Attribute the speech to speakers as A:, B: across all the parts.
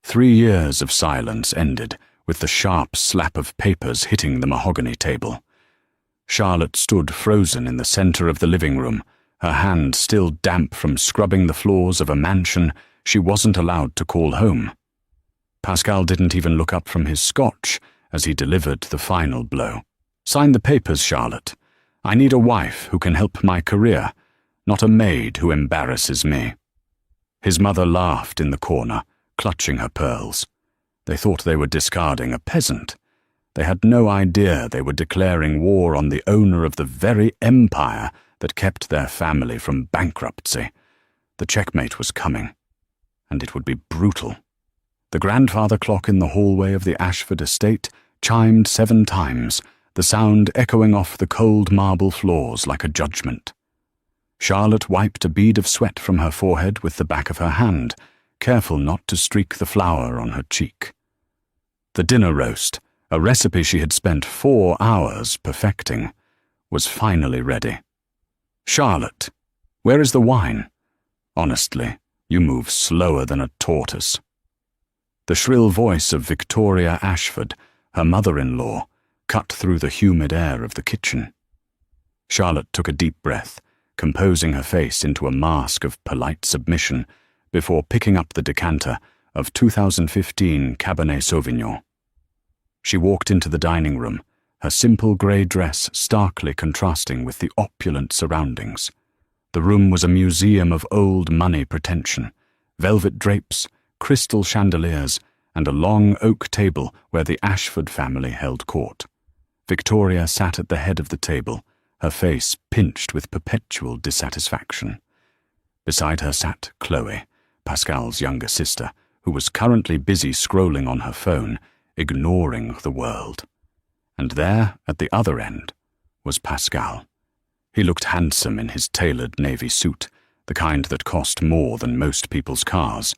A: 3 years of silence ended with the sharp slap of papers hitting the mahogany table. Charlotte stood frozen in the center of the living room, her hand still damp from scrubbing the floors of a mansion she wasn't allowed to call home. Pascal didn't even look up from his scotch as he delivered the final blow. "Sign the papers, Charlotte. I need a wife who can help my career, not a maid who embarrasses me." His mother laughed in the corner, clutching her pearls. They thought they were discarding a peasant. They had no idea they were declaring war on the owner of the very empire that kept their family from bankruptcy. The checkmate was coming, and it would be brutal. The grandfather clock in the hallway of the Ashford estate chimed 7 times, the sound echoing off the cold marble floors like a judgment. Charlotte wiped a bead of sweat from her forehead with the back of her hand, careful not to streak the flour on her cheek. The dinner roast, a recipe she had spent 4 hours perfecting, was finally ready. "Charlotte, where is the wine? Honestly, you move slower than a tortoise." The shrill voice of Victoria Ashford, her mother-in-law, cut through the humid air of the kitchen. Charlotte took a deep breath, composing her face into a mask of polite submission before picking up the decanter of 2015 Cabernet Sauvignon. She walked into the dining room, her simple grey dress starkly contrasting with the opulent surroundings. The room was a museum of old money pretension, velvet drapes, crystal chandeliers, and a long oak table where the Ashford family held court. Victoria sat at the head of the table, her face pinched with perpetual dissatisfaction. Beside her sat Chloe, Pascal's younger sister, who was currently busy scrolling on her phone, ignoring the world. And there, at the other end, was Pascal. He looked handsome in his tailored navy suit, the kind that cost more than most people's cars.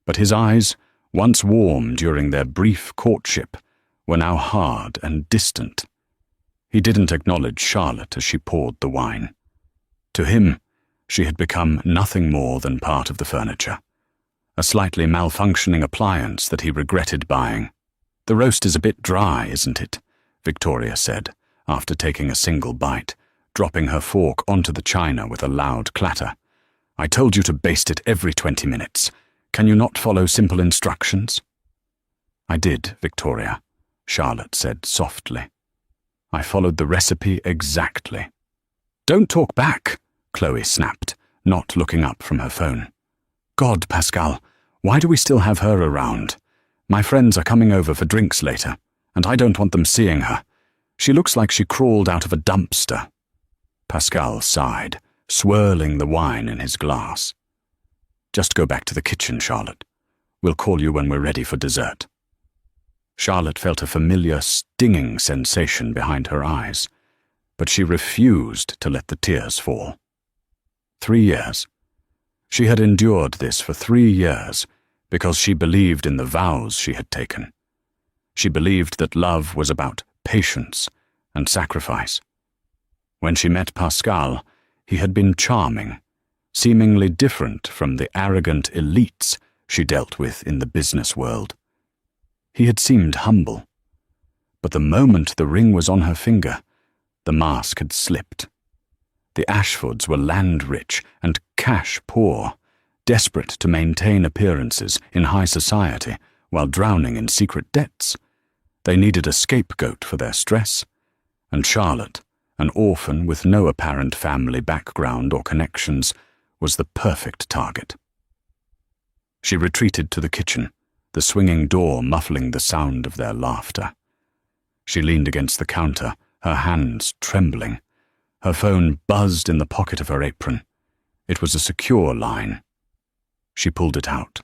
A: But his eyes, once warm during their brief courtship, were now hard and distant. He didn't acknowledge Charlotte as she poured the wine. To him, she had become nothing more than part of the furniture, a slightly malfunctioning appliance that he regretted buying. "The roast is a bit dry, isn't it?" Victoria said, after taking a single bite, dropping her fork onto the china with a loud clatter. "I told you to baste it every 20 minutes. Can you not follow simple instructions?" "I did, Victoria," Charlotte said softly. "I followed the recipe exactly." "Don't talk back," Chloe snapped, not looking up from her phone. "God, Pascal, why do we still have her around? My friends are coming over for drinks later, and I don't want them seeing her. She looks like she crawled out of a dumpster." Pascal sighed, swirling the wine in his glass. "Just go back to the kitchen, Charlotte. We'll call you when we're ready for dessert." Charlotte felt a familiar, stinging sensation behind her eyes, but she refused to let the tears fall. 3 years. She had endured this for 3 years because she believed in the vows she had taken. She believed that love was about patience and sacrifice. When she met Pascal, he had been charming, seemingly different from the arrogant elites she dealt with in the business world. He had seemed humble, but the moment the ring was on her finger, the mask had slipped. The Ashfords were land-rich and cash-poor, desperate to maintain appearances in high society while drowning in secret debts. They needed a scapegoat for their stress, and Charlotte, an orphan with no apparent family background or connections, was the perfect target. She retreated to the kitchen, the swinging door muffling the sound of their laughter. She leaned against the counter, her hands trembling. Her phone buzzed in the pocket of her apron. It was a secure line. She pulled it out.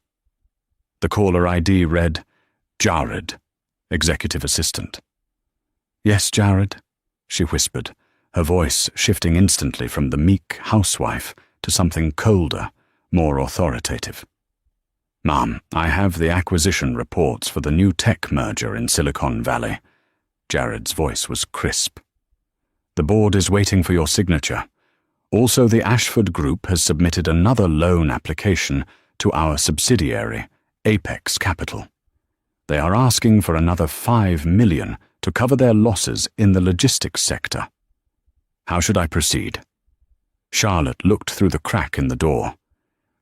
A: The caller ID read, "Jared, executive assistant." "Yes, Jared," she whispered, her voice shifting instantly from the meek housewife to something colder, more authoritative. "Ma'am, I have the acquisition reports for the new tech merger in Silicon Valley." Jared's voice was crisp. "The board is waiting for your signature. Also, the Ashford Group has submitted another loan application to our subsidiary, Apex Capital. They are asking for another $5 million to cover their losses in the logistics sector. How should I proceed? Charlotte looked through the crack in the door.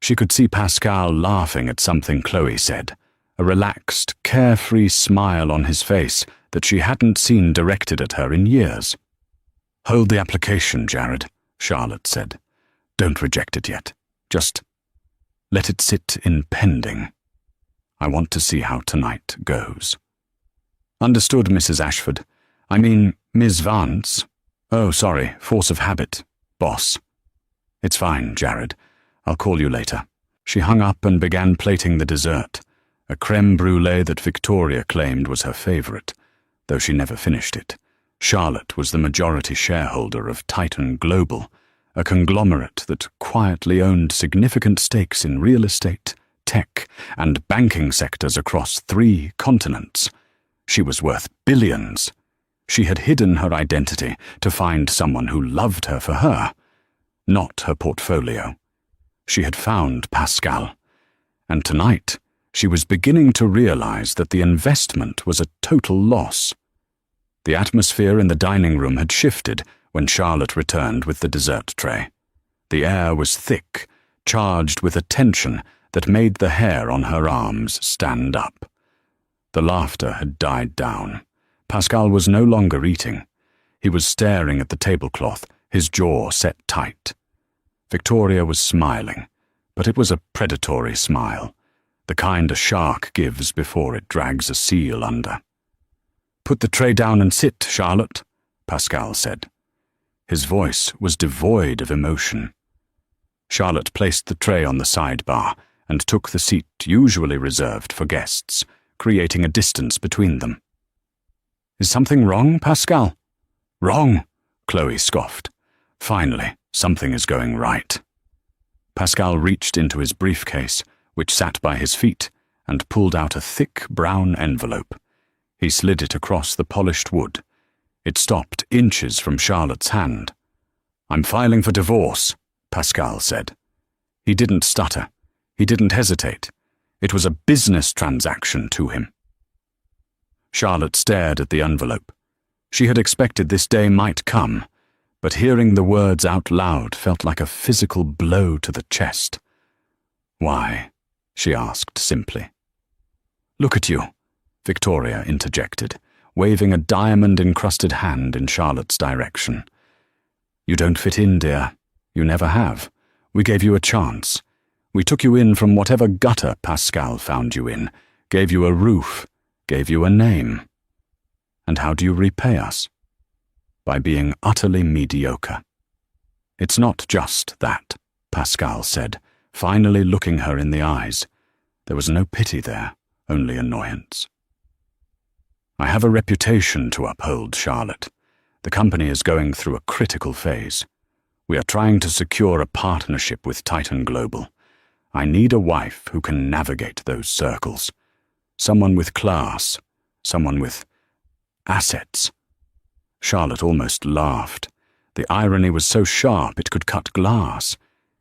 A: She could see Pascal laughing at something Chloe said, a relaxed, carefree smile on his face that she hadn't seen directed at her in years. "Hold the application, Jared," Charlotte said. "Don't reject it yet. Just let it sit in pending. I want to see how tonight goes." "Understood, Mrs. Ashford. I mean, Ms. Vance. Oh, sorry, force of habit. Boss." "It's fine, Jared. I'll call you later." She hung up and began plating the dessert, a creme brulee that Victoria claimed was her favorite, though she never finished it. Charlotte was the majority shareholder of Titan Global, a conglomerate that quietly owned significant stakes in real estate, tech, and banking sectors across 3 continents. She was worth billions. She had hidden her identity to find someone who loved her for her, not her portfolio. She had found Pascal, and tonight she was beginning to realize that the investment was a total loss. The atmosphere in the dining room had shifted when Charlotte returned with the dessert tray. The air was thick, charged with a tension that made the hair on her arms stand up. The laughter had died down. Pascal was no longer eating. He was staring at the tablecloth, his jaw set tight. Victoria was smiling, but it was a predatory smile, the kind a shark gives before it drags a seal under. "Put the tray down and sit, Charlotte," Pascal said. His voice was devoid of emotion. Charlotte placed the tray on the sidebar and took the seat usually reserved for guests, creating a distance between them. "Is something wrong, Pascal?" "Wrong?" Chloe scoffed. "Finally, something is going right." Pascal reached into his briefcase, which sat by his feet, and pulled out a thick brown envelope. He slid it across the polished wood. It stopped inches from Charlotte's hand. "I'm filing for divorce," Pascal said. He didn't stutter. He didn't hesitate. It was a business transaction to him. Charlotte stared at the envelope. She had expected this day might come, but hearing the words out loud felt like a physical blow to the chest. "Why?" she asked simply. "Look at you," Victoria interjected, waving a diamond-encrusted hand in Charlotte's direction. "You don't fit in, dear. You never have. We gave you a chance. We took you in from whatever gutter Pascal found you in, gave you a roof, gave you a name. And how do you repay us? By being utterly mediocre." "It's not just that," Pascal said, finally looking her in the eyes. There was no pity there, only annoyance. "I have a reputation to uphold, Charlotte. The company is going through a critical phase. We are trying to secure a partnership with Titan Global. I need a wife who can navigate those circles. Someone with class, someone with assets." Charlotte almost laughed. The irony was so sharp it could cut glass.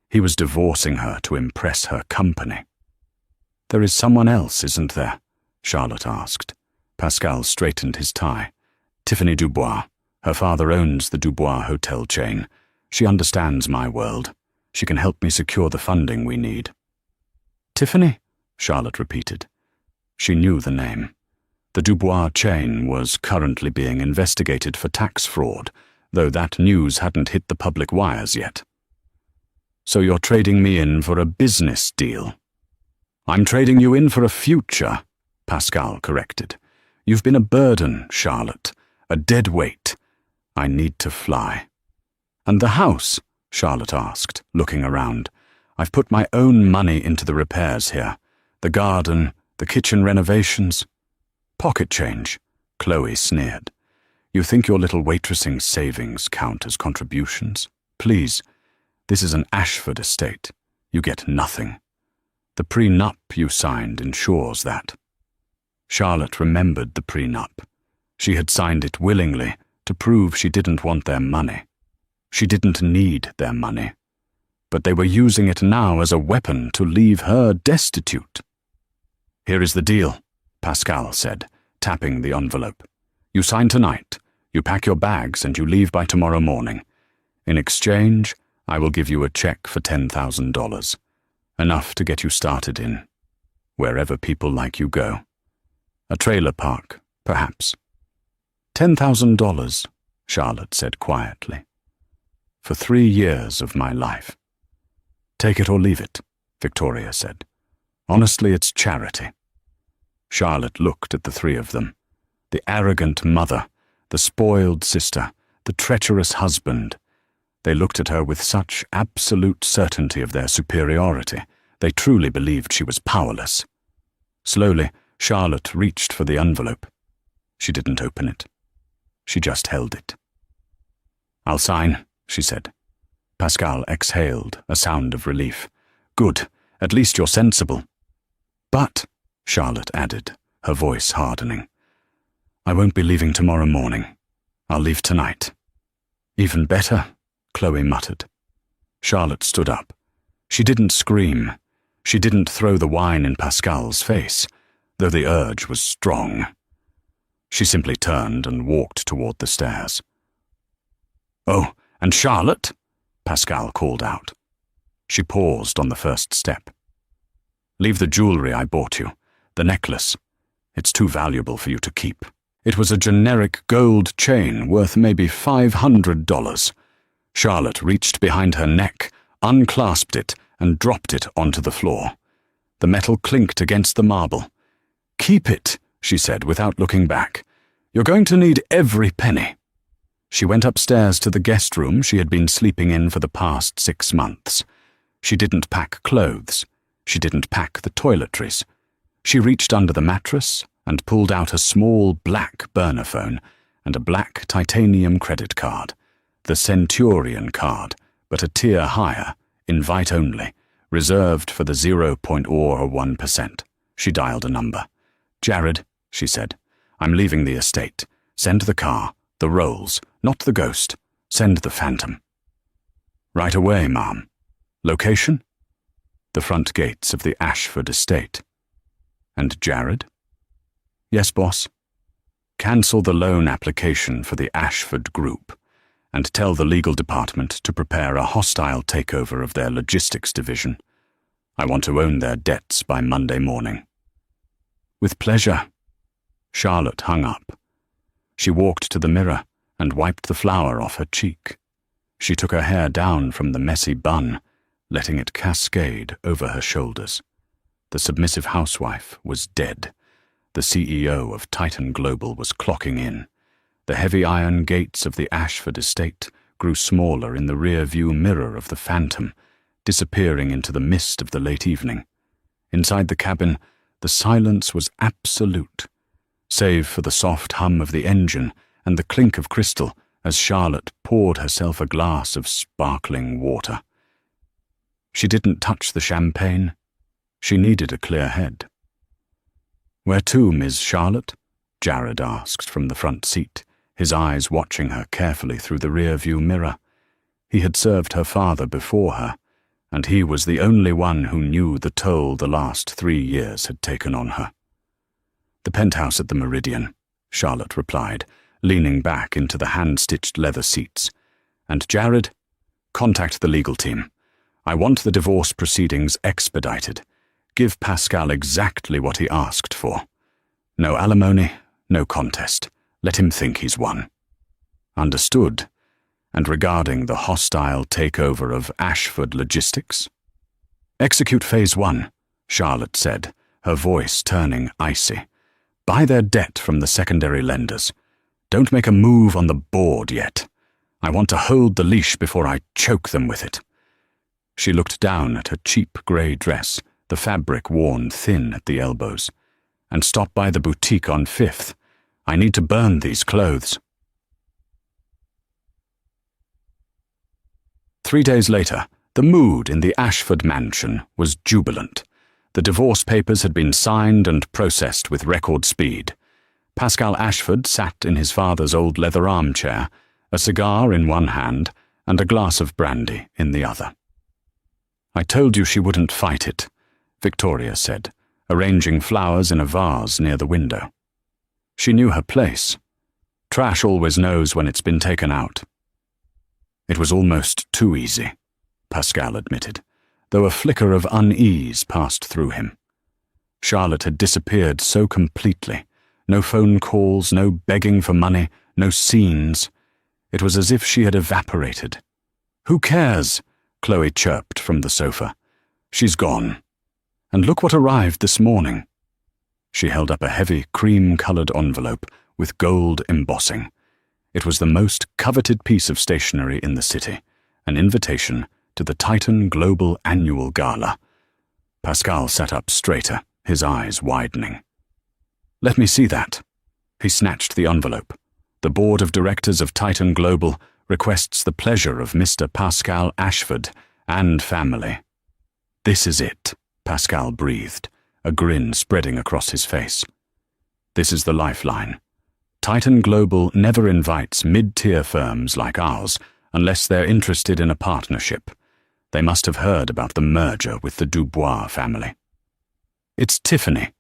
A: He was divorcing her to impress her company. "There is someone else, isn't there?" Charlotte asked. Pascal straightened his tie. "Tiffany Dubois. Her father owns the Dubois hotel chain. She understands my world. She can help me secure the funding we need." "Tiffany?" Charlotte repeated. She knew the name. The Dubois chain was currently being investigated for tax fraud, though that news hadn't hit the public wires yet. "So you're trading me in for a business deal?" "I'm trading you in for a future," Pascal corrected. "You've been a burden, Charlotte, a dead weight. I need to fly." "And the house?" Charlotte asked, looking around. "I've put my own money into the repairs here. The garden, the kitchen renovations." "Pocket change," Chloe sneered. "You think your little waitressing savings count as contributions? Please, this is an Ashford estate. You get nothing. The prenup you signed ensures that." Charlotte remembered the prenup. She had signed it willingly to prove she didn't want their money. She didn't need their money. But they were using it now as a weapon to leave her destitute. "Here is the deal," Pascal said, tapping the envelope. "You sign tonight, you pack your bags, and you leave by tomorrow morning. In exchange, I will give you a check for $10,000. Enough to get you started in wherever people like you go. A trailer park, perhaps." $10,000, Charlotte said quietly. "For 3 years of my life." "Take it or leave it," Victoria said. "Honestly, it's charity." Charlotte looked at the three of them. The arrogant mother, the spoiled sister, the treacherous husband. They looked at her with such absolute certainty of their superiority. They truly believed she was powerless. Slowly, Charlotte reached for the envelope. She didn't open it. She just held it. "I'll sign," she said. Pascal exhaled, a sound of relief. "Good. At least you're sensible." "But," Charlotte added, her voice hardening, "I won't be leaving tomorrow morning. I'll leave tonight." "Even better," Chloe muttered. Charlotte stood up. She didn't scream. She didn't throw the wine in Pascal's face, though the urge was strong. She simply turned and walked toward the stairs. "Oh, and Charlotte?" Pascal called out. She paused on the first step. "Leave the jewelry I bought you, the necklace. It's too valuable for you to keep." It was a generic gold chain worth maybe $500. Charlotte reached behind her neck, unclasped it, and dropped it onto the floor. The metal clinked against the marble. "Keep it," she said without looking back. "You're going to need every penny." She went upstairs to the guest room she had been sleeping in for the past 6 months. She didn't pack clothes. She didn't pack the toiletries. She reached under the mattress and pulled out a small black burner phone and a black titanium credit card, the Centurion card, but a tier higher, invite only, reserved for the 0.01%. She dialed a number. "Jared," she said, "I'm leaving the estate. Send the car, the rolls, not the ghost. Send the phantom." "Right away, ma'am." "Location?" "The front gates of the Ashford estate." "And Jared?" "Yes, boss." "Cancel the loan application for the Ashford Group and tell the legal department to prepare a hostile takeover of their logistics division. I want to own their debts by Monday morning." "With pleasure." Charlotte hung up. She walked to the mirror and wiped the flour off her cheek. She took her hair down from the messy bun, letting it cascade over her shoulders. The submissive housewife was dead. The CEO of Titan Global was clocking in. The heavy iron gates of the Ashford estate grew smaller in the rear-view mirror of the Phantom, disappearing into the mist of the late evening. Inside the cabin, the silence was absolute, save for the soft hum of the engine and the clink of crystal as Charlotte poured herself a glass of sparkling water. She didn't touch the champagne. She needed a clear head. "Where to, Ms. Charlotte?" Jared asked from the front seat, his eyes watching her carefully through the rear-view mirror. He had served her father before her, and he was the only one who knew the toll the last 3 years had taken on her. "The penthouse at the Meridian," Charlotte replied, leaning back into the hand-stitched leather seats. "And Jared, contact the legal team. I want the divorce proceedings expedited. Give Pascal exactly what he asked for. No alimony, no contest. Let him think he's won." "Understood. And regarding the hostile takeover of Ashford Logistics?" "Execute Phase 1, Charlotte said, her voice turning icy. "Buy their debt from the secondary lenders. Don't make a move on the board yet. I want to hold the leash before I choke them with it." She looked down at her cheap grey dress, the fabric worn thin at the elbows. "And stop by the boutique on 5th. I need to burn these clothes." 3 days later, the mood in the Ashford mansion was jubilant. The divorce papers had been signed and processed with record speed. Pascal Ashford sat in his father's old leather armchair, a cigar in one hand and a glass of brandy in the other. "I told you she wouldn't fight it," Victoria said, arranging flowers in a vase near the window. She knew her place. Trash always knows when it's been taken out. It was almost too easy, Pascal admitted, though a flicker of unease passed through him. Charlotte had disappeared so completely. No phone calls, no begging for money, no scenes. It was as if she had evaporated. "Who cares?" Chloe chirped from the sofa. "She's gone. And look what arrived this morning." She held up a heavy, cream-coloured envelope with gold embossing. It was the most coveted piece of stationery in the city, an invitation to the Titan Global Annual Gala. Pascal sat up straighter, his eyes widening. "Let me see that." He snatched the envelope. "The board of directors of Titan Global requests the pleasure of Mr. Pascal Ashford and family." "This is it," Pascal breathed, a grin spreading across his face. "This is the lifeline. Titan Global never invites mid-tier firms like ours unless they're interested in a partnership. They must have heard about the merger with the Dubois family." "It's Tiffany,"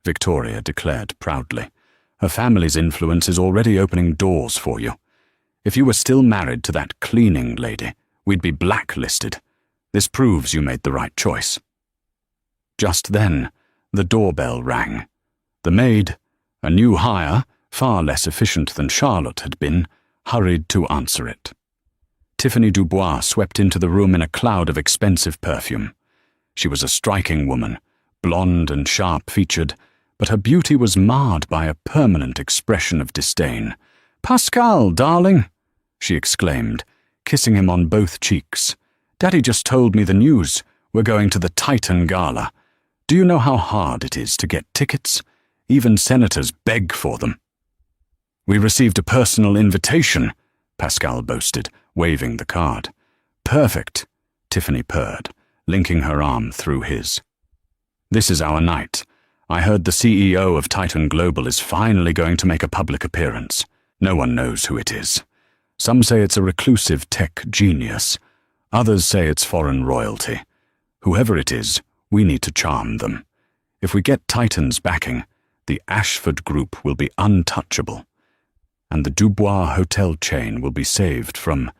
A: Victoria declared proudly. "Her family's influence is already opening doors for you. If you were still married to that cleaning lady, we'd be blacklisted. This proves you made the right choice." Just then, the doorbell rang. The maid, a new hire, far less efficient than Charlotte had been, hurried to answer it. Tiffany Dubois swept into the room in a cloud of expensive perfume. She was a striking woman, blonde and sharp-featured, but her beauty was marred by a permanent expression of disdain. "Pascal, darling," she exclaimed, kissing him on both cheeks. "Daddy just told me the news. We're going to the Titan Gala. Do you know how hard it is to get tickets? Even senators beg for them." "We received a personal invitation," Pascal boasted, waving the card. "Perfect," Tiffany purred, linking her arm through his. "This is our night. I heard the CEO of Titan Global is finally going to make a public appearance. No one knows who it is. Some say it's a reclusive tech genius. Others say it's foreign royalty. Whoever it is, we need to charm them. If we get Titan's backing, the Ashford Group will be untouchable, and the Dubois hotel chain will be saved from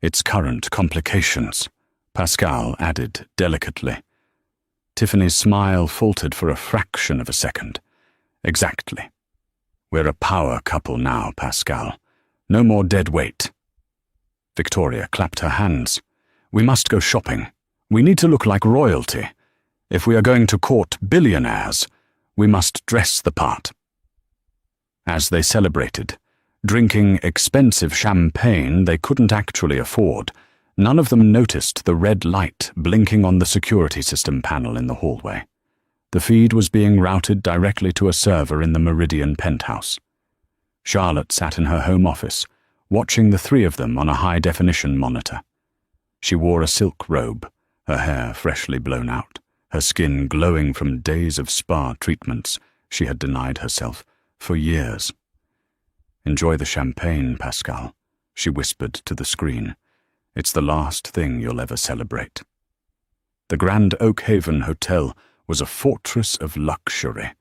A: its current complications," Pascal added delicately. Tiffany's smile faltered for a fraction of a second. "Exactly. We're a power couple now, Pascal. No more dead weight." Victoria clapped her hands. "We must go shopping. We need to look like royalty. If we are going to court billionaires, we must dress the part." As they celebrated, drinking expensive champagne they couldn't actually afford, none of them noticed the red light blinking on the security system panel in the hallway. The feed was being routed directly to a server in the Meridian penthouse. Charlotte sat in her home office, watching the three of them on a high-definition monitor. She wore a silk robe, her hair freshly blown out, her skin glowing from days of spa treatments she had denied herself for years. "Enjoy the champagne, Pascal," she whispered to the screen. "It's the last thing you'll ever celebrate." The Grand Oakhaven Hotel was a fortress of luxury.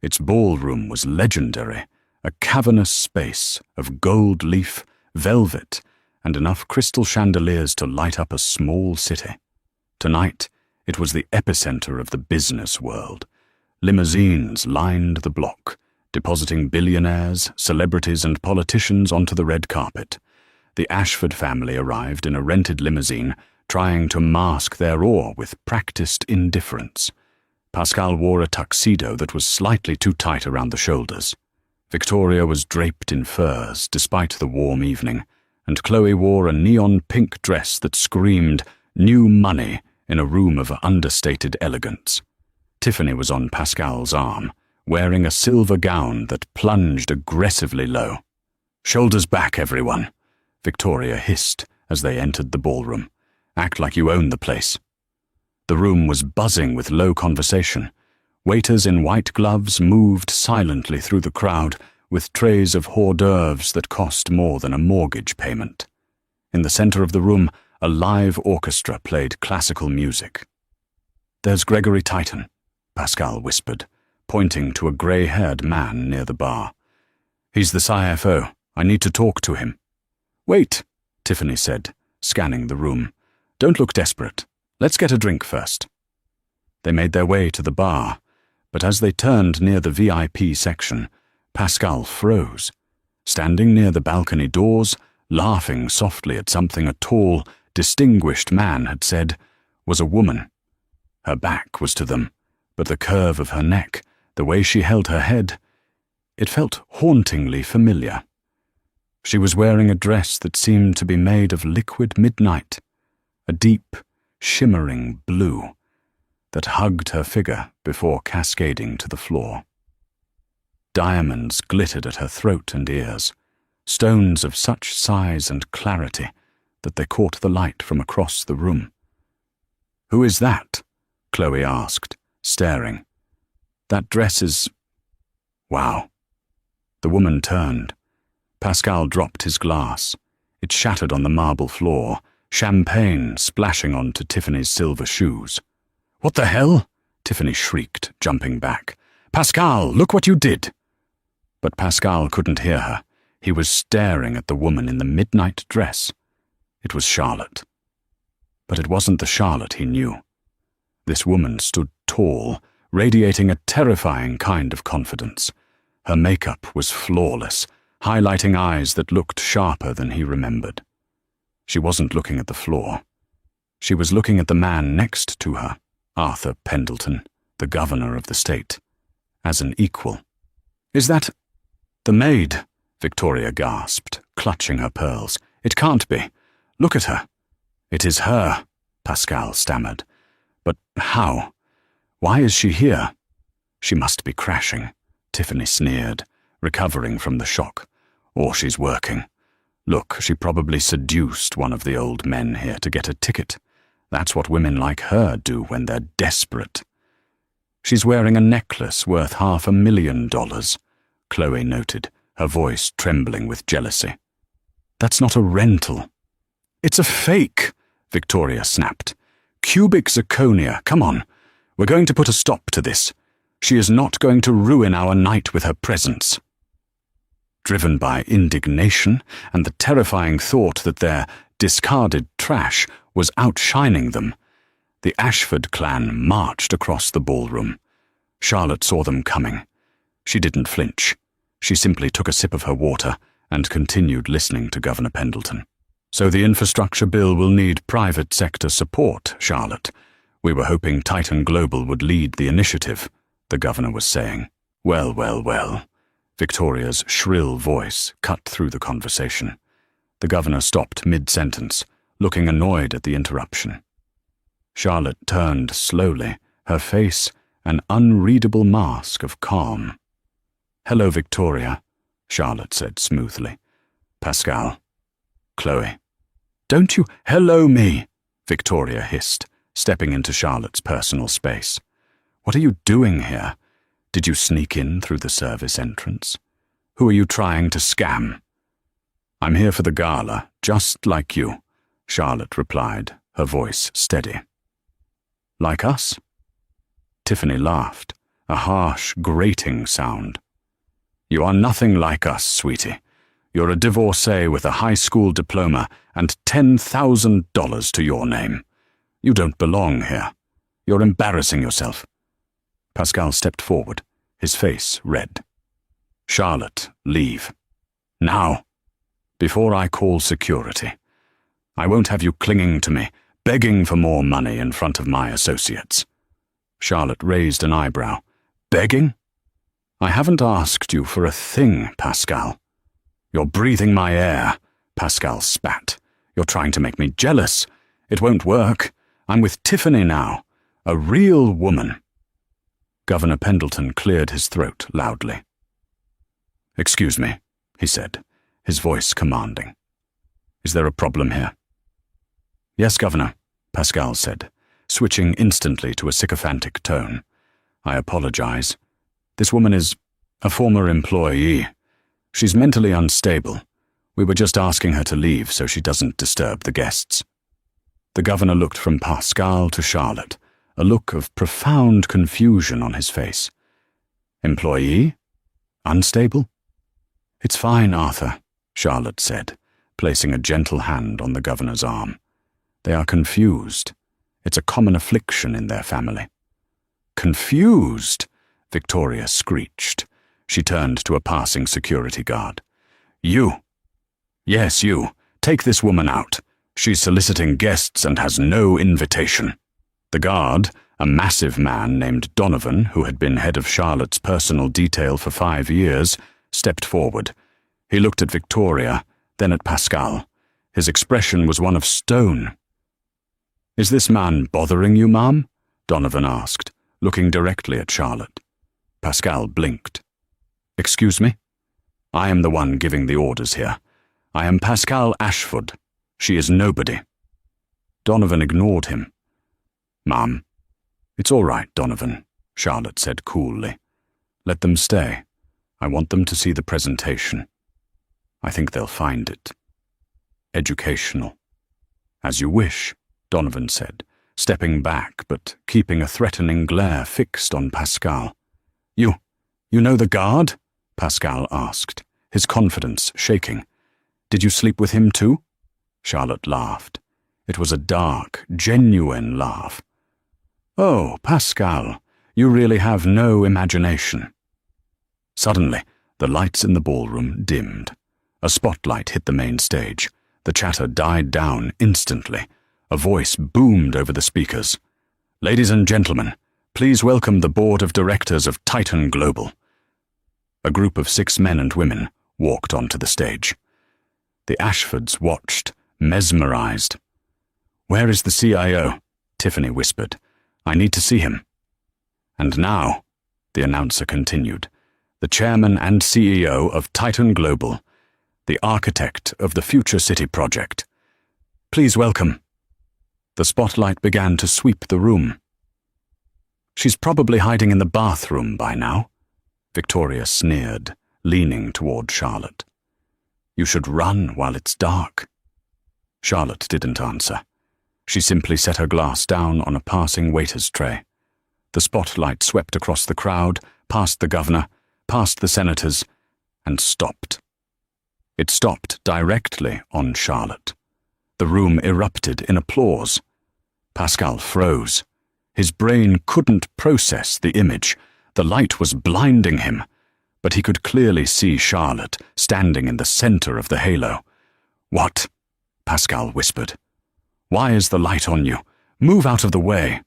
A: Its ballroom was legendary, a cavernous space of gold leaf, velvet, and enough crystal chandeliers to light up a small city. Tonight, it was the epicenter of the business world. Limousines lined the block, depositing billionaires, celebrities, and politicians onto the red carpet. The Ashford family arrived in a rented limousine, trying to mask their awe with practiced indifference. Pascal wore a tuxedo that was slightly too tight around the shoulders. Victoria was draped in furs despite the warm evening, and Chloe wore a neon pink dress that screamed new money in a room of understated elegance. Tiffany was on Pascal's arm, wearing a silver gown that plunged aggressively low. "Shoulders back, everyone," Victoria hissed as they entered the ballroom. "Act like you own the place." The room was buzzing with low conversation. Waiters in white gloves moved silently through the crowd with trays of hors d'oeuvres that cost more than a mortgage payment. In the center of the room, a live orchestra played classical music. "There's Gregory Titan," Pascal whispered, pointing to a grey-haired man near the bar. "He's the CFO. I need to talk to him." "Wait," Tiffany said, scanning the room. "Don't look desperate. Let's get a drink first." They made their way to the bar, but as they turned near the VIP section, Pascal froze. Standing near the balcony doors, laughing softly at something a tall, distinguished man had said, was a woman. Her back was to them, but the curve of her neck, the way she held her head, it felt hauntingly familiar. She was wearing a dress that seemed to be made of liquid midnight, a deep, shimmering blue that hugged her figure before cascading to the floor. Diamonds glittered at her throat and ears, stones of such size and clarity that they caught the light from across the room. "Who is that?" Chloe asked, staring. "That dress is—" "Wow." The woman turned. Pascal dropped his glass. It shattered on the marble floor, champagne splashing onto Tiffany's silver shoes. "What the hell?" Tiffany shrieked, jumping back. "Pascal, look what you did!" But Pascal couldn't hear her. He was staring at the woman in the midnight dress. It was Charlotte. But it wasn't the Charlotte he knew. This woman stood tall, radiating a terrifying kind of confidence. Her makeup was flawless, highlighting eyes that looked sharper than he remembered. She wasn't looking at the floor. She was looking at the man next to her, Arthur Pendleton, the governor of the state, as an equal. "Is that—" "The maid," Victoria gasped, clutching her pearls. "It can't be. Look at her." "It is her," Pascal stammered. "But how? Why is she here?" "She must be crashing," Tiffany sneered, recovering from the shock. "Or she's working. Look, she probably seduced one of the old men here to get a ticket. That's what women like her do when they're desperate." "She's wearing a necklace worth $500,000, Chloe noted, her voice trembling with jealousy. "That's not a rental." "It's a fake," Victoria snapped. "Cubic zirconia, come on. We're going to put a stop to this. She is not going to ruin our night with her presence." Driven by indignation and the terrifying thought that their discarded trash was outshining them, the Ashford clan marched across the ballroom. Charlotte saw them coming. She didn't flinch. She simply took a sip of her water and continued listening to Governor Pendleton. "So the infrastructure bill will need private sector support, Charlotte. We were hoping Titan Global would lead the initiative," the governor was saying. "Well, well, well." Victoria's shrill voice cut through the conversation. The governor stopped mid-sentence, looking annoyed at the interruption. Charlotte turned slowly, her face an unreadable mask of calm. "Hello, Victoria," Charlotte said smoothly. "Pascal." "Chloe." "Don't you hello me," Victoria hissed, stepping into Charlotte's personal space. "What are you doing here? Did you sneak in through the service entrance? Who are you trying to scam?" "I'm here for the gala, just like you," Charlotte replied, her voice steady. "Like us?" Tiffany laughed, a harsh, grating sound. "You are nothing like us, sweetie. You're a divorcee with a high school diploma and $10,000 to your name. You don't belong here. You're embarrassing yourself." Pascal stepped forward, his face red. "Charlotte, leave. Now. Before I call security. I won't have you clinging to me, begging for more money in front of my associates." Charlotte raised an eyebrow. "Begging? I haven't asked you for a thing, Pascal." "You're breathing my air," Pascal spat. "You're trying to make me jealous. It won't work. I'm with Tiffany now, a real woman." Governor Pendleton cleared his throat loudly. "Excuse me," he said, his voice commanding. "Is there a problem here?" "Yes, Governor," Pascal said, switching instantly to a sycophantic tone. "I apologize. This woman is a former employee. She's mentally unstable. We were just asking her to leave so she doesn't disturb the guests." The governor looked from Pascal to Charlotte, a look of profound confusion on his face. Employee? Unstable? It's fine, Arthur, Charlotte said, placing a gentle hand on the governor's arm. They are confused. It's a common affliction in their family. Confused? Victoria screeched. She turned to a passing security guard. You. Yes, you. Take this woman out. She's soliciting guests and has no invitation. The guard, a massive man named Donovan, who had been head of Charlotte's personal detail for 5 years, stepped forward. He looked at Victoria, then at Pascal. His expression was one of stone. Is this man bothering you, ma'am? Donovan asked, looking directly at Charlotte. Pascal blinked. Excuse me? I am the one giving the orders here. I am Pascal Ashford. She is nobody. Donovan ignored him. Ma'am. It's all right, Donovan, Charlotte said coolly. Let them stay. I want them to see the presentation. I think they'll find it educational. As you wish, Donovan said, stepping back but keeping a threatening glare fixed on Pascal. You know the guard? Pascal asked, his confidence shaking. Did you sleep with him too? Charlotte laughed. It was a dark, genuine laugh. Oh, Pascal, you really have no imagination. Suddenly, the lights in the ballroom dimmed. A spotlight hit the main stage. The chatter died down instantly. A voice boomed over the speakers. Ladies and gentlemen, please welcome the board of directors of Titan Global. A group of 6 men and women walked onto the stage. The Ashfords watched, mesmerized. Where is the CIO? Tiffany whispered. I need to see him. And now, the announcer continued, the chairman and CEO of Titan Global, the architect of the Future City project. Please welcome. The spotlight began to sweep the room. She's probably hiding in the bathroom by now, Victoria sneered, leaning toward Charlotte. You should run while it's dark. Charlotte didn't answer. She simply set her glass down on a passing waiter's tray. The spotlight swept across the crowd, past the governor, past the senators, and stopped. It stopped directly on Charlotte. The room erupted in applause. Pascal froze. His brain couldn't process the image. The light was blinding him, but he could clearly see Charlotte standing in the center of the halo. What? Pascal whispered. Why is the light on you? Move out of the way.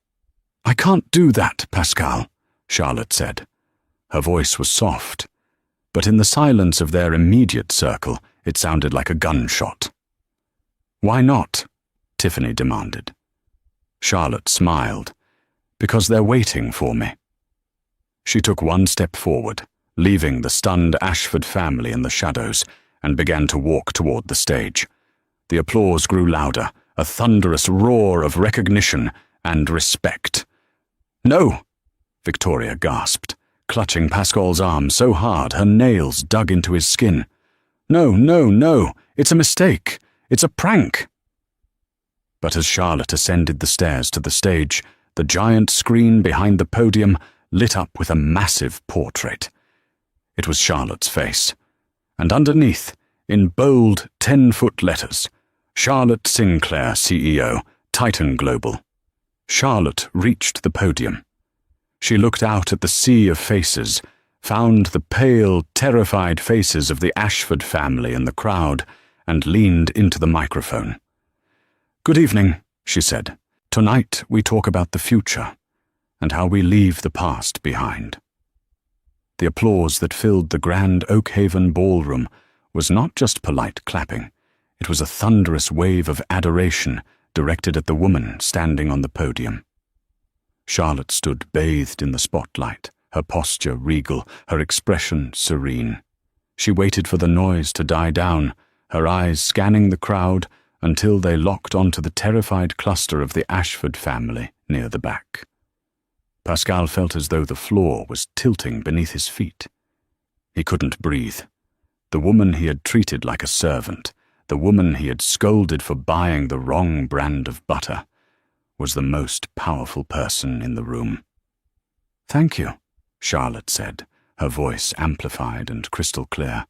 A: I can't do that, Pascal, Charlotte said. Her voice was soft, but in the silence of their immediate circle, it sounded like a gunshot. Why not? Tiffany demanded. Charlotte smiled. Because they're waiting for me. She took one step forward, leaving the stunned Ashford family in the shadows, and began to walk toward the stage. The applause grew louder, a thunderous roar of recognition and respect. No! Victoria gasped, clutching Pascal's arm so hard her nails dug into his skin. No, it's a mistake. It's a prank. But as Charlotte ascended the stairs to the stage, the giant screen behind the podium lit up with a massive portrait. It was Charlotte's face, and underneath, in bold 10-foot letters, Charlotte Sinclair, CEO, Titan Global. Charlotte reached the podium. She looked out at the sea of faces, found the pale, terrified faces of the Ashford family in the crowd, and leaned into the microphone. Good evening, she said. Tonight we talk about the future, and how we leave the past behind. The applause that filled the grand Oakhaven ballroom was not just polite clapping. It was a thunderous wave of adoration directed at the woman standing on the podium. Charlotte stood bathed in the spotlight, her posture regal, her expression serene. She waited for the noise to die down, her eyes scanning the crowd until they locked onto the terrified cluster of the Ashford family near the back. Pascal felt as though the floor was tilting beneath his feet. He couldn't breathe. The woman he had treated like a servant, the woman he had scolded for buying the wrong brand of butter, was the most powerful person in the room. "Thank you," Charlotte said, her voice amplified and crystal clear.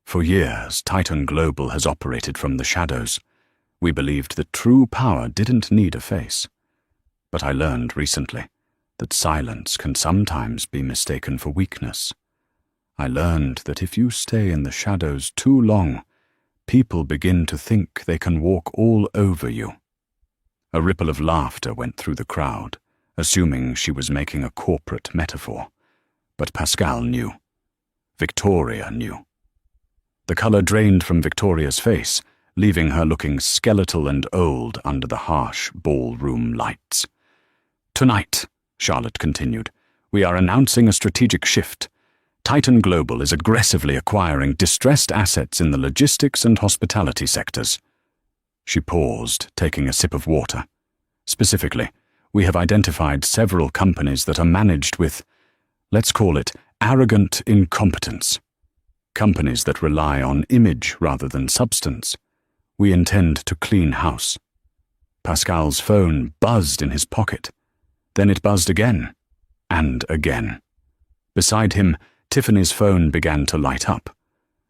A: "For years, Titan Global has operated from the shadows. We believed that true power didn't need a face. But I learned recently that silence can sometimes be mistaken for weakness. I learned that if you stay in the shadows too long, people begin to think they can walk all over you." A ripple of laughter went through the crowd, assuming she was making a corporate metaphor. But Pascal knew. Victoria knew. The color drained from Victoria's face, leaving her looking skeletal and old under the harsh ballroom lights. "Tonight," Charlotte continued, "we are announcing a strategic shift. Titan Global is aggressively acquiring distressed assets in the logistics and hospitality sectors." She paused, taking a sip of water. "Specifically, we have identified several companies that are managed with, let's call it, arrogant incompetence. Companies that rely on image rather than substance. We intend to clean house." Pascal's phone buzzed in his pocket. Then it buzzed again, and again. Beside him, Tiffany's phone began to light up.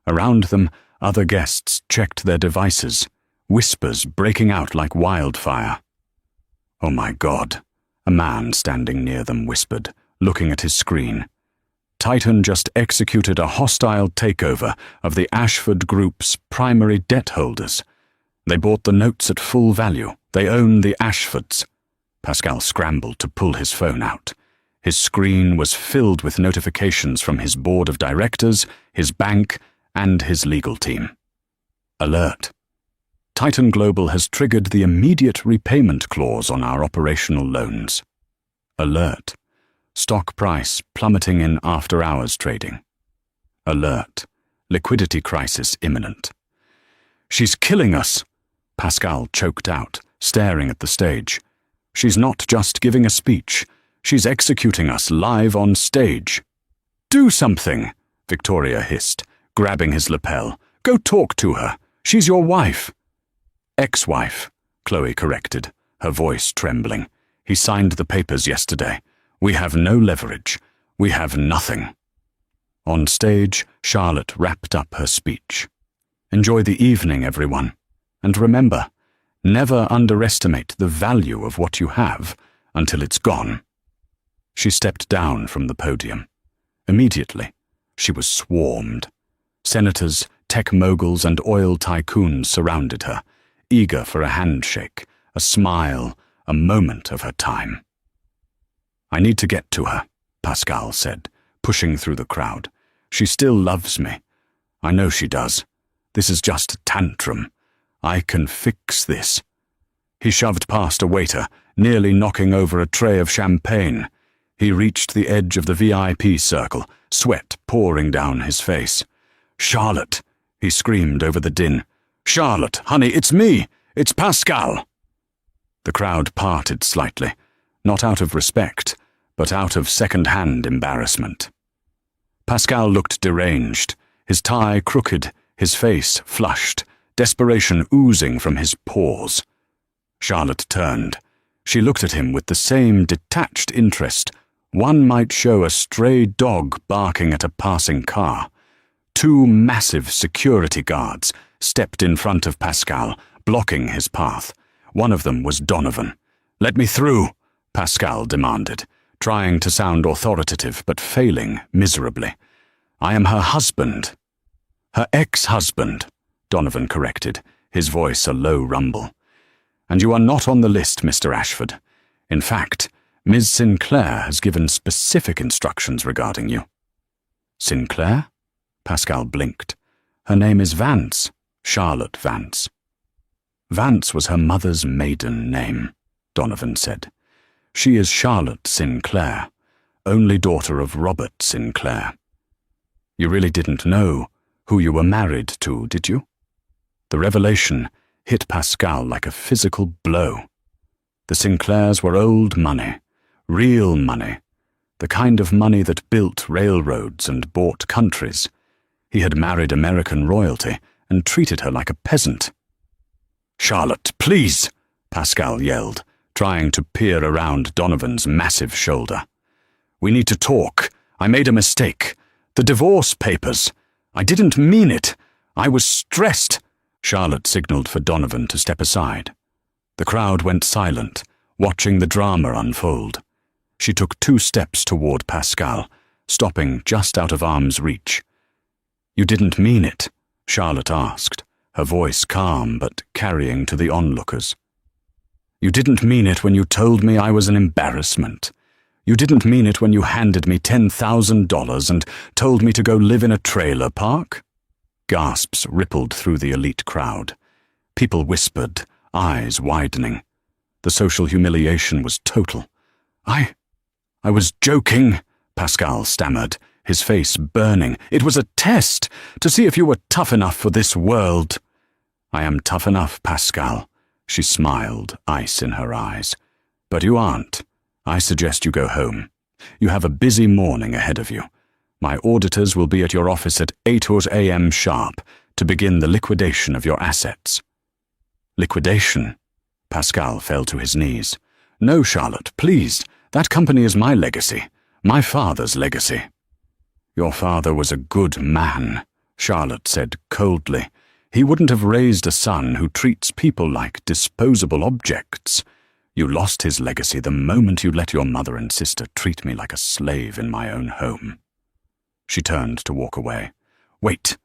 A: Around them, other guests checked their devices, whispers breaking out like wildfire. "Oh my God," a man standing near them whispered, looking at his screen. "Titan just executed a hostile takeover of the Ashford Group's primary debt holders. They bought the notes at full value. They own the Ashfords." Pascal scrambled to pull his phone out. His screen was filled with notifications from his board of directors, his bank, and his legal team. Alert. Titan Global has triggered the immediate repayment clause on our operational loans. Alert. Stock price plummeting in after-hours trading. Alert. Liquidity crisis imminent. "She's killing us," Pascal choked out, staring at the stage. "She's not just giving a speech. She's executing us live on stage." "Do something," Victoria hissed, grabbing his lapel. "Go talk to her. She's your wife." "Ex-wife," Chloe corrected, her voice trembling. "He signed the papers yesterday. We have no leverage. We have nothing." On stage, Charlotte wrapped up her speech. "Enjoy the evening, everyone. And remember, never underestimate the value of what you have until it's gone." She stepped down from the podium. Immediately, she was swarmed. Senators, tech moguls, and oil tycoons surrounded her, eager for a handshake, a smile, a moment of her time. "I need to get to her," Pascal said, pushing through the crowd. "She still loves me. I know she does. This is just a tantrum. I can fix this." He shoved past a waiter, nearly knocking over a tray of champagne. He reached the edge of the VIP circle, sweat pouring down his face. "Charlotte," he screamed over the din. "Charlotte, honey, it's me! It's Pascal!" The crowd parted slightly, not out of respect, but out of second-hand embarrassment. Pascal looked deranged, his tie crooked, his face flushed, desperation oozing from his pores. Charlotte turned. She looked at him with the same detached interest one might show a stray dog barking at a passing car. Two massive security guards stepped in front of Pascal, blocking his path. One of them was Donovan. "Let me through," Pascal demanded, trying to sound authoritative but failing miserably. "I am her husband." "Her ex-husband," Donovan corrected, his voice a low rumble. "And you are not on the list, Mr. Ashford. In fact, Ms. Sinclair has given specific instructions regarding you." "Sinclair?" Pascal blinked. "Her name is Vance, Charlotte Vance." "Vance was her mother's maiden name," Donovan said. "She is Charlotte Sinclair, only daughter of Robert Sinclair. You really didn't know who you were married to, did you?" The revelation hit Pascal like a physical blow. The Sinclairs were old money, real money, the kind of money that built railroads and bought countries. He had married American royalty and treated her like a peasant. "Charlotte, please!" Pascal yelled, trying to peer around Donovan's massive shoulder. "We need to talk. I made a mistake. The divorce papers. I didn't mean it. I was stressed." Charlotte signaled for Donovan to step aside. The crowd went silent, watching the drama unfold. She took 2 steps toward Pascal, stopping just out of arm's reach. "You didn't mean it?" Charlotte asked, her voice calm but carrying to the onlookers. "You didn't mean it when you told me I was an embarrassment. You didn't mean it when you handed me $10,000 and told me to go live in a trailer park?" Gasps rippled through the elite crowd. People whispered, eyes widening. The social humiliation was total. I was joking," Pascal stammered, his face burning. "It was a test, to see if you were tough enough for this world." "I am tough enough, Pascal," she smiled, ice in her eyes. "But you aren't. I suggest you go home. You have a busy morning ahead of you. My auditors will be at your office at 8 a.m. sharp to begin the liquidation of your assets." "Liquidation?" Pascal fell to his knees. "No, Charlotte, please. That company is my legacy. My father's legacy." "Your father was a good man," Charlotte said coldly. "He wouldn't have raised a son who treats people like disposable objects. You lost his legacy the moment you let your mother and sister treat me like a slave in my own home." She turned to walk away. "Wait."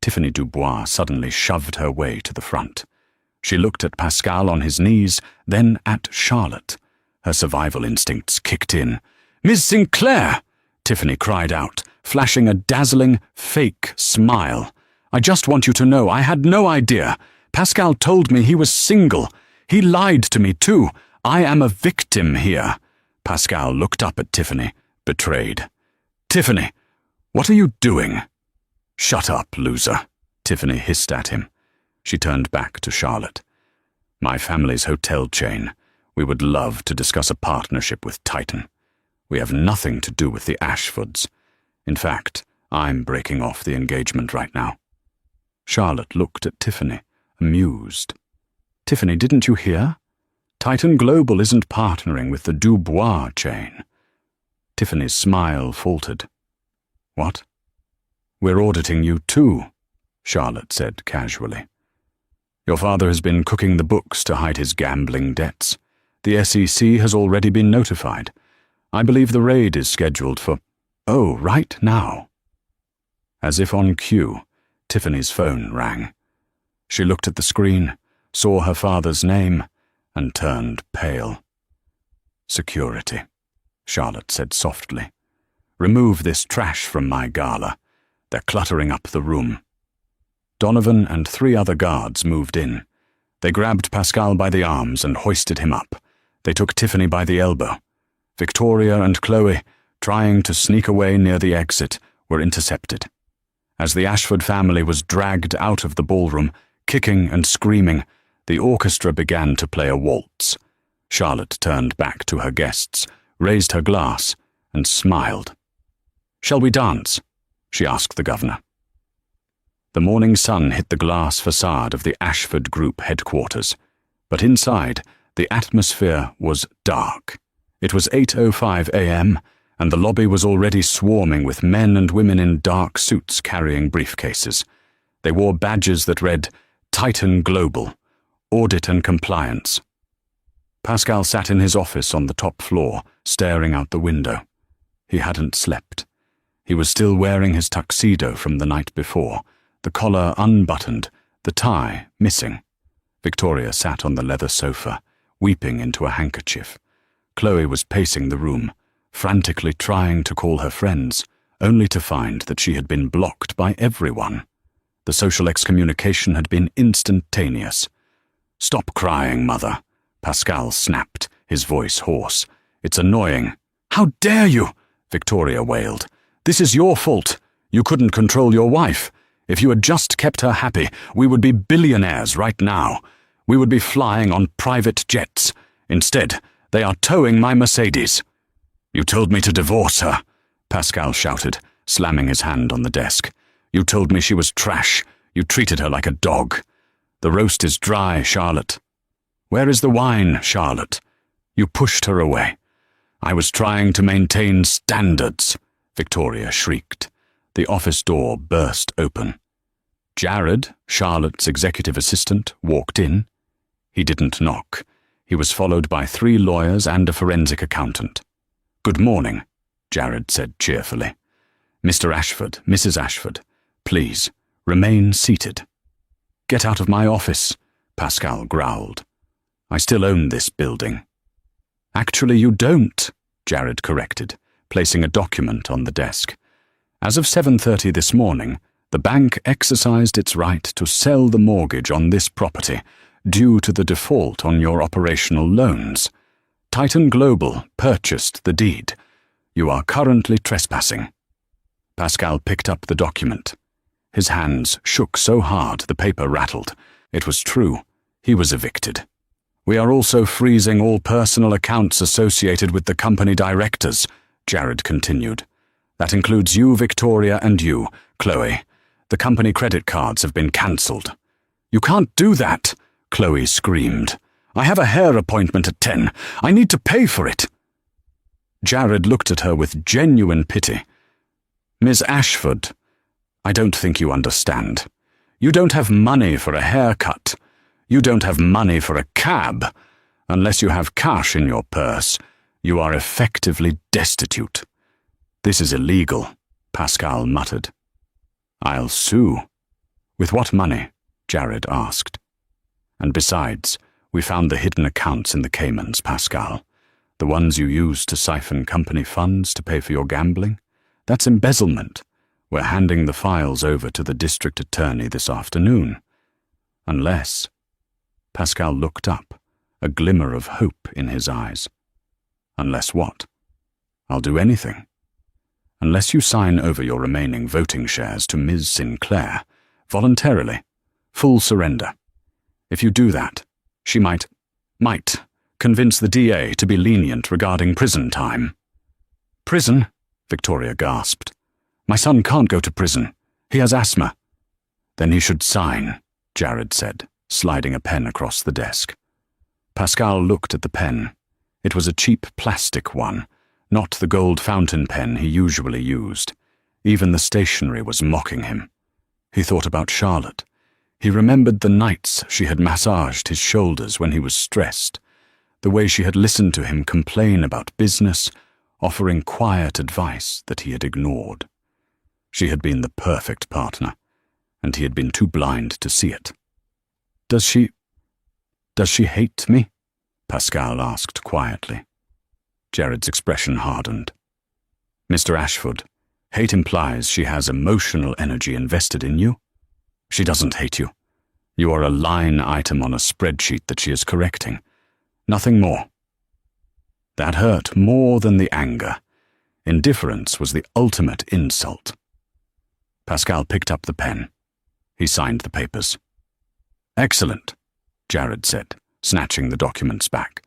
A: Tiffany Dubois suddenly shoved her way to the front. She looked at Pascal on his knees, then at Charlotte. Her survival instincts kicked in. "Miss Sinclair!" Tiffany cried out, flashing a dazzling, fake smile. "I just want you to know I had no idea. Pascal told me he was single. He lied to me, too. I am a victim here." Pascal looked up at Tiffany, betrayed. "Tiffany, what are you doing?" "Shut up, loser," Tiffany hissed at him. She turned back to Charlotte. "My family's hotel chain. We would love to discuss a partnership with Titan. We have nothing to do with the Ashfords. In fact, I'm breaking off the engagement right now." Charlotte looked at Tiffany, amused. "Tiffany, didn't you hear? Titan Global isn't partnering with the Dubois chain." Tiffany's smile faltered. "What?" "We're auditing you too," Charlotte said casually. "Your father has been cooking the books to hide his gambling debts. The SEC has already been notified. I believe the raid is scheduled for— Oh, right now." As if on cue, Tiffany's phone rang. She looked at the screen, saw her father's name, and turned pale. "Security," Charlotte said softly. "Remove this trash from my gala. They're cluttering up the room." Donovan and 3 other guards moved in. They grabbed Pascal by the arms and hoisted him up. They took Tiffany by the elbow. Victoria and Chloe, trying to sneak away near the exit, were intercepted. As the Ashford family was dragged out of the ballroom, kicking and screaming, the orchestra began to play a waltz. Charlotte turned back to her guests, raised her glass, and smiled. "Shall we dance?" she asked the governor. The morning sun hit the glass facade of the Ashford Group headquarters, but inside, the atmosphere was dark. It was 8:05 a.m., and the lobby was already swarming with men and women in dark suits carrying briefcases. They wore badges that read, "Titan Global, Audit and Compliance." Pascal sat in his office on the top floor, staring out the window. He hadn't slept. He was still wearing his tuxedo from the night before, the collar unbuttoned, the tie missing. Victoria sat on the leather sofa, weeping into a handkerchief. Chloe was pacing the room, frantically trying to call her friends, only to find that she had been blocked by everyone. The social excommunication had been instantaneous. "Stop crying, Mother," Pascal snapped, his voice hoarse. "It's annoying." "How dare you?" Victoria wailed. "This is your fault. You couldn't control your wife. If you had just kept her happy, we would be billionaires right now. We would be flying on private jets. Instead, they are towing my Mercedes." "You told me to divorce her," Pascal shouted, slamming his hand on the desk. "You told me she was trash. You treated her like a dog. The roast is dry, Charlotte." "Where is the wine, Charlotte?" You pushed her away. I was trying to maintain standards, Victoria shrieked. The office door burst open. Jared, Charlotte's executive assistant, walked in. He didn't knock. He was followed by 3 lawyers and a forensic accountant. "Good morning," Jared said cheerfully. "Mr. Ashford, Mrs. Ashford, please, remain seated." "Get out of my office," Pascal growled. "I still own this building." "Actually, you don't," Jared corrected, placing a document on the desk. "As of 7:30 this morning, the bank exercised its right to sell the mortgage on this property due to the default on your operational loans. Titan Global purchased the deed. You are currently trespassing." Pascal picked up the document. His hands shook so hard the paper rattled. It was true. He was evicted. "We are also freezing all personal accounts associated with the company directors," Jared continued. "That includes you, Victoria, and you, Chloe. The company credit cards have been cancelled." "You can't do that," Chloe screamed. "I have a hair appointment at 10. I need to pay for it." Jared looked at her with genuine pity. "Ms. Ashford, I don't think you understand. You don't have money for a haircut. You don't have money for a cab. Unless you have cash in your purse, you are effectively destitute." "This is illegal," Pascal muttered. "I'll sue." "With what money?" Jared asked. "And besides, we found the hidden accounts in the Caymans, Pascal. The ones you used to siphon company funds to pay for your gambling. That's embezzlement. We're handing the files over to the district attorney this afternoon. Unless..." Pascal looked up, a glimmer of hope in his eyes. "Unless what?" "I'll do anything. Unless you sign over your remaining voting shares to Ms. Sinclair, voluntarily, full surrender. If you do that, she might convince the DA to be lenient regarding prison time." "Prison?" Victoria gasped. "My son can't go to prison. He has asthma." "Then he should sign," Jared said, sliding a pen across the desk. Pascal looked at the pen. It was a cheap plastic one, not the gold fountain pen he usually used. Even the stationery was mocking him. He thought about Charlotte. He remembered the nights she had massaged his shoulders when he was stressed, the way she had listened to him complain about business, offering quiet advice that he had ignored. She had been the perfect partner, and he had been too blind to see it. Does she hate me?" Pascal asked quietly. Jared's expression hardened. "Mr. Ashford, hate implies she has emotional energy invested in you. She doesn't hate you. You are a line item on a spreadsheet that she is correcting. Nothing more." That hurt more than the anger. Indifference was the ultimate insult. Pascal picked up the pen. He signed the papers. "Excellent," Jared said, snatching the documents back.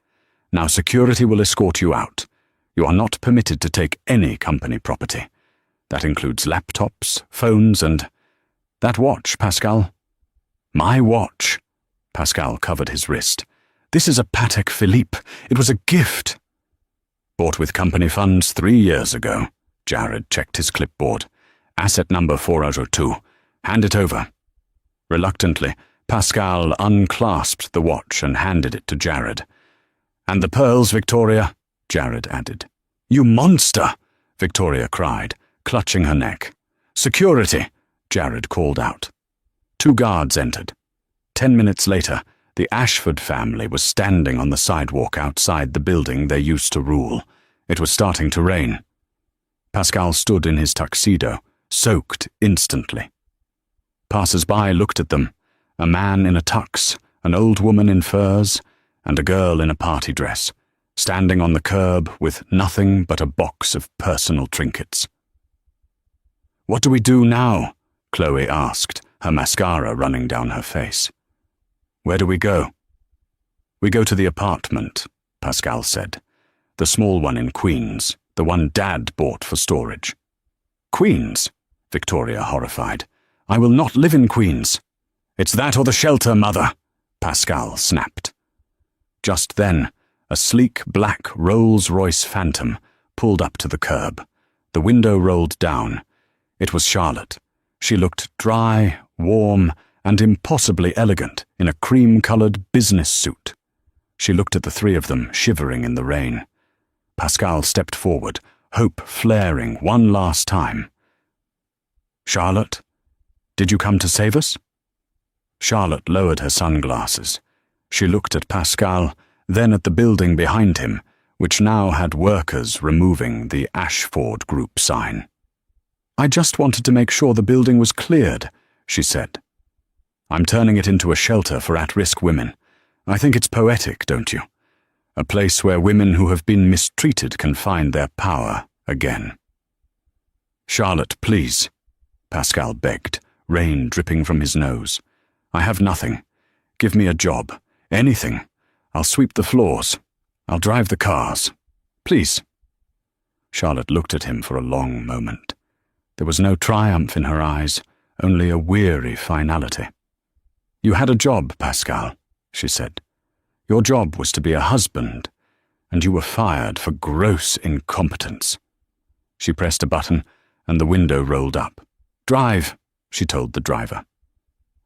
A: "Now security will escort you out. You are not permitted to take any company property. That includes laptops, phones, and... That watch, Pascal." "My watch." Pascal covered his wrist. "This is a Patek Philippe. It was a gift." "Bought with company funds 3 years ago." Jared checked his clipboard. "Asset number 402. Hand it over." Reluctantly, Pascal unclasped the watch and handed it to Jared. "And the pearls, Victoria," Jared added. "You monster!" Victoria cried, clutching her neck. "Security!" Jared called out. 2 guards entered. 10 minutes later, the Ashford family was standing on the sidewalk outside the building they used to rule. It was starting to rain. Pascal stood in his tuxedo, soaked instantly. Passers-by looked at them, a man in a tux, an old woman in furs, and a girl in a party dress, standing on the curb with nothing but a box of personal trinkets. "What do we do now?" Chloe asked, her mascara running down her face. "Where do we go?" "We go to the apartment," Pascal said. "The small one in Queens, the one Dad bought for storage." "Queens?" Victoria horrified. "I will not live in Queens." "It's that or the shelter, Mother," Pascal snapped. Just then, A sleek black Rolls-Royce Phantom pulled up to the curb. The window rolled down. It was Charlotte. She looked dry, warm, and impossibly elegant in a cream-colored business suit. She looked at the three of them, shivering in the rain. Pascal stepped forward, hope flaring one last time. "Charlotte, did you come to save us?" Charlotte lowered her sunglasses. She looked at Pascal, then at the building behind him, which now had workers removing the Ashford Group sign. "I just wanted to make sure the building was cleared," she said. "I'm turning it into a shelter for at-risk women. I think it's poetic, don't you? A place where women who have been mistreated can find their power again." "Charlotte, please," Pascal begged, rain dripping from his nose. "I have nothing. Give me a job. Anything. I'll sweep the floors. I'll drive the cars. Please." Charlotte looked at him for a long moment. There was no triumph in her eyes, only a weary finality. "You had a job, Pascal," she said. "Your job was to be a husband, and you were fired for gross incompetence." She pressed a button, and the window rolled up. "Drive," she told the driver.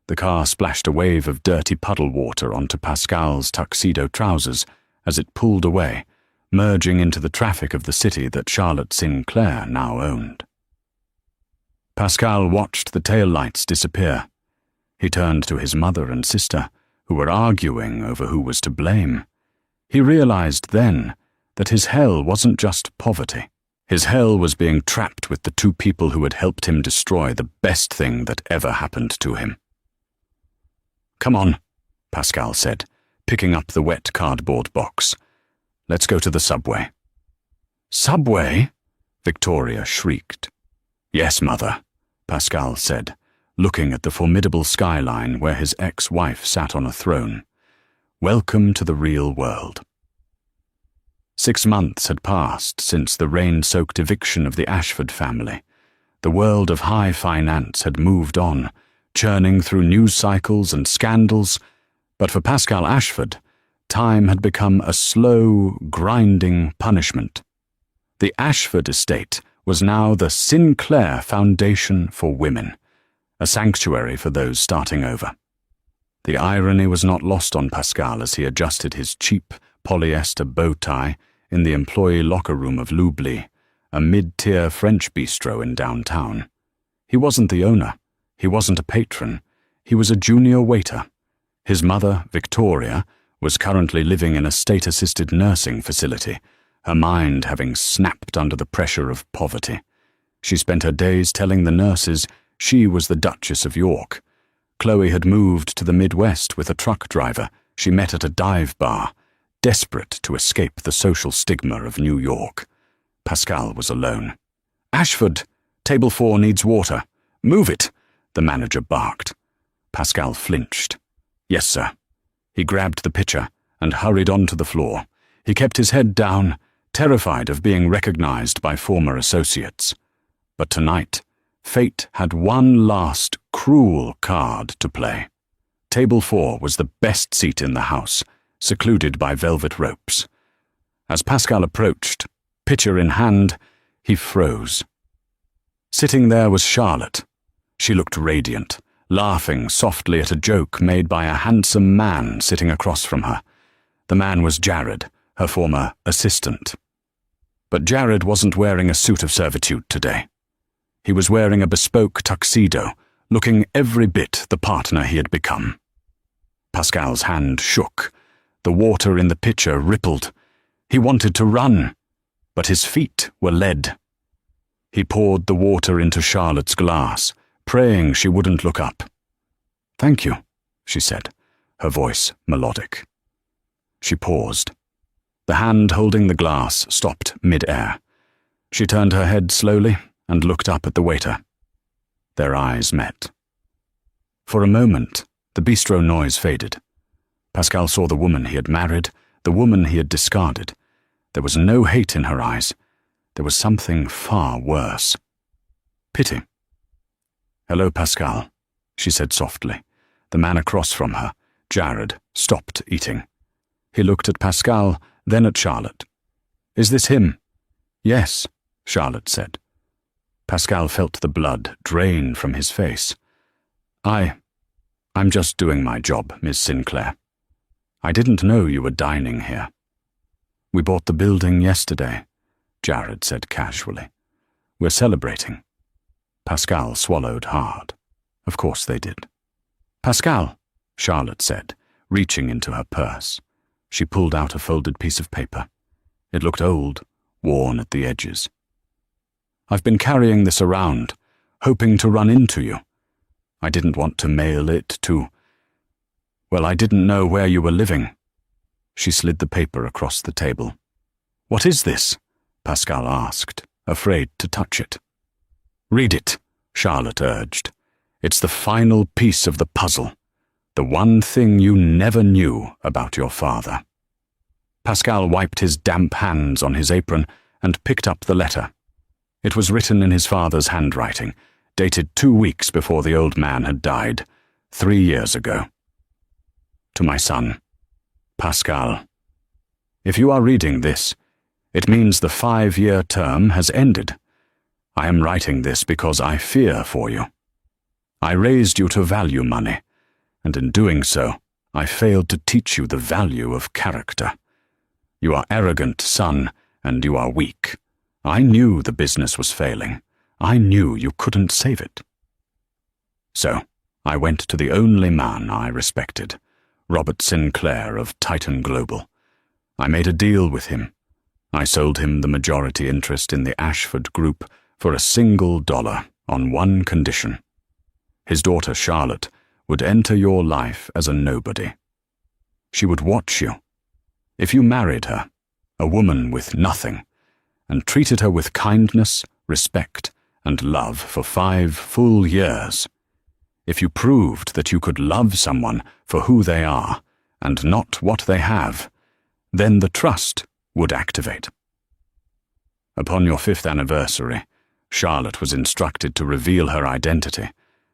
A: The car splashed a wave of dirty puddle water onto Pascal's tuxedo trousers as it pulled away, merging into the traffic of the city that Charlotte Sinclair now owned. Pascal watched the taillights disappear. He turned to his mother and sister, who were arguing over who was to blame. He realized then that his hell wasn't just poverty. His hell was being trapped with the two people who had helped him destroy the best thing that ever happened to him. "Come on," Pascal said, picking up the wet cardboard box. "Let's go to the subway." "Subway?" Victoria shrieked. "Yes, Mother," Pascal said, looking at the formidable skyline where his ex-wife sat on a throne. "Welcome to the real world." 6 months had passed since the rain-soaked eviction of the Ashford family. The world of high finance had moved on, churning through news cycles and scandals, but for Pascal Ashford, time had become a slow, grinding punishment. The Ashford estate was now the Sinclair Foundation for Women, a sanctuary for those starting over. The irony was not lost on Pascal as he adjusted his cheap polyester bow tie in the employee locker room of L'Oubli, a mid-tier French bistro in downtown. He wasn't the owner. He wasn't a patron. He was a junior waiter. His mother, Victoria, was currently living in a state-assisted nursing facility, her mind having snapped under the pressure of poverty. She spent her days telling the nurses she was the Duchess of York. Chloe had moved to the Midwest with a truck driver she met at a dive bar, desperate to escape the social stigma of New York. Pascal was alone. "Ashford, table 4 needs water. Move it," the manager barked. Pascal flinched. "Yes, sir." He grabbed the pitcher and hurried onto the floor. He kept his head down, terrified of being recognized by former associates. But tonight, fate had one last cruel card to play. Table 4 was the best seat in the house, secluded by velvet ropes. As Pascal approached, pitcher in hand, he froze. Sitting there was Charlotte. She looked radiant, laughing softly at a joke made by a handsome man sitting across from her. The man was Jared, her former assistant. But Jared wasn't wearing a suit of servitude today. He was wearing a bespoke tuxedo, looking every bit the partner he had become. Pascal's hand shook. The water in the pitcher rippled. He wanted to run, but his feet were lead. He poured the water into Charlotte's glass, praying she wouldn't look up. "Thank you," she said, her voice melodic. She paused. The hand holding the glass stopped mid-air. She turned her head slowly and looked up at the waiter. Their eyes met. For a moment, the bistro noise faded. Pascal saw the woman he had married, the woman he had discarded. There was no hate in her eyes. There was something far worse. Pity. "Hello, Pascal," she said softly. The man across from her, Jared, stopped eating. He looked at Pascal, then at Charlotte. "Is this him?" "Yes," Charlotte said. Pascal felt the blood drain from his face. I'm just doing my job, Miss Sinclair. I didn't know you were dining here." "We bought the building yesterday," Jared said casually. "We're celebrating." Pascal swallowed hard. Of course they did. "Pascal," Charlotte said, reaching into her purse. She pulled out a folded piece of paper. It looked old, worn at the edges. "I've been carrying this around, hoping to run into you. I didn't want to mail it to... Well, I didn't know where you were living." She slid the paper across the table. "What is this?" Pascal asked, afraid to touch it. "Read it," Charlotte urged. "It's the final piece of the puzzle. The one thing you never knew about your father." Pascal wiped his damp hands on his apron and picked up the letter. It was written in his father's handwriting, dated 2 weeks before the old man had died, 3 years ago. "To my son, Pascal. If you are reading this, it means the 5-year term has ended. I am writing this because I fear for you. I raised you to value money, and in doing so, I failed to teach you the value of character. You are arrogant, son, and you are weak. I knew the business was failing. I knew you couldn't save it. So, I went to the only man I respected, Robert Sinclair of Titan Global. I made a deal with him. I sold him the majority interest in the Ashford Group for $1 on one condition. His daughter Charlotte would enter your life as a nobody. She would watch you. If you married her, a woman with nothing, and treated her with kindness, respect, and love for 5 full years, if you proved that you could love someone for who they are and not what they have, then the trust would activate. Upon your 5th anniversary, Charlotte was instructed to reveal her identity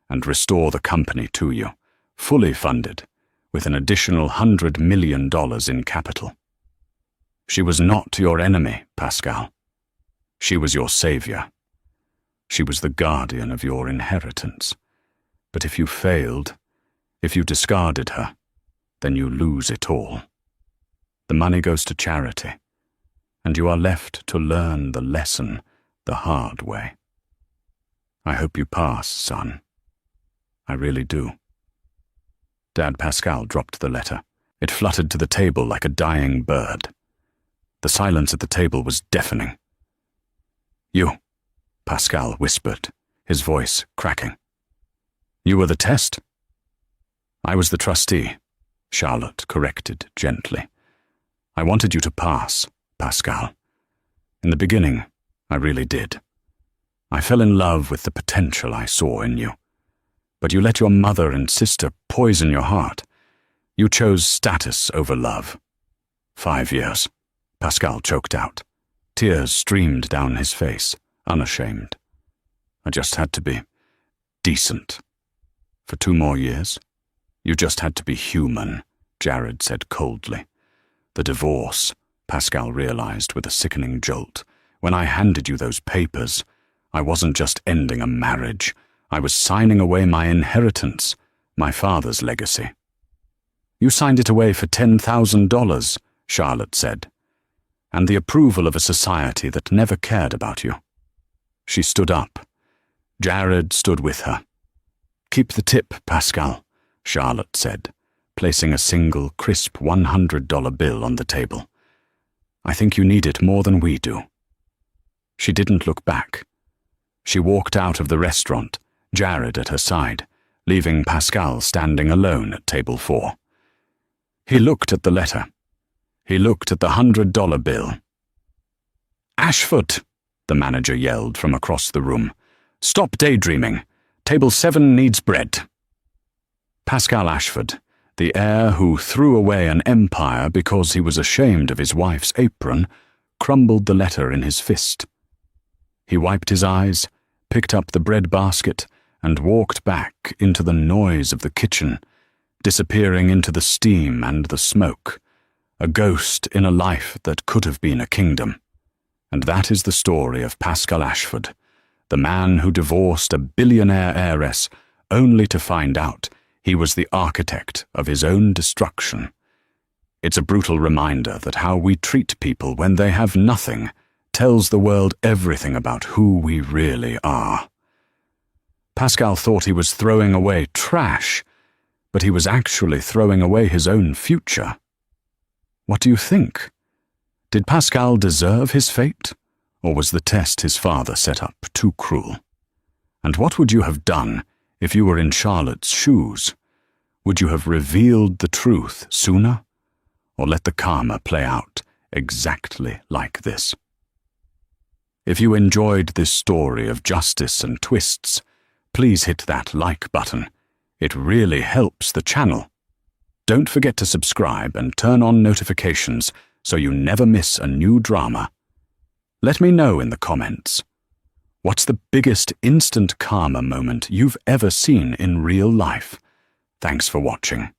A: and restore the company to you, fully funded, with an additional $100 million in capital. She was not your enemy, Pascal. She was your savior. She was the guardian of your inheritance. But if you failed, if you discarded her, then you lose it all. The money goes to charity, and you are left to learn the lesson the hard way. I hope you pass, son. I really do." Dad Pascal dropped the letter. It fluttered to the table like a dying bird. The silence at the table was deafening. "You," Pascal whispered, his voice cracking. "You were the test?" "I was the trustee," Charlotte corrected gently. "I wanted you to pass, Pascal. In the beginning, I really did. I fell in love with the potential I saw in you. But you let your mother and sister poison your heart. You chose status over love. 5 years," Pascal choked out. Tears streamed down his face, unashamed. "I just had to be decent. For 2 more years? You just had to be human," Jared said coldly. "The divorce," Pascal realized with a sickening jolt. "When I handed you those papers, I wasn't just ending a marriage. I was signing away my inheritance, my father's legacy." "You signed it away for $10,000, Charlotte said, "and the approval of a society that never cared about you." She stood up. Jared stood with her. "Keep the tip, Pascal," Charlotte said, placing a single, crisp $100 bill on the table. "I think you need it more than we do." She didn't look back. She walked out of the restaurant, Jared at her side, leaving Pascal standing alone at table 4. He looked at the letter. He looked at the $100 bill. "Ashford!" the manager yelled from across the room. "Stop daydreaming. Table 7 needs bread." Pascal Ashford, the heir who threw away an empire because he was ashamed of his wife's apron, crumbled the letter in his fist. He wiped his eyes, picked up the bread basket, and walked back into the noise of the kitchen, disappearing into the steam and the smoke, a ghost in a life that could have been a kingdom. And that is the story of Pascal Ashford, the man who divorced a billionaire heiress only to find out he was the architect of his own destruction. It's a brutal reminder that how we treat people when they have nothing tells the world everything about who we really are. Pascal thought he was throwing away trash, but he was actually throwing away his own future. What do you think? Did Pascal deserve his fate, or was the test his father set up too cruel? And what would you have done if you were in Charlotte's shoes? Would you have revealed the truth sooner, or let the karma play out exactly like this? If you enjoyed this story of justice and twists, please hit that like button. It really helps the channel. Don't forget to subscribe and turn on notifications so you never miss a new drama. Let me know in the comments. What's the biggest instant karma moment you've ever seen in real life? Thanks for watching.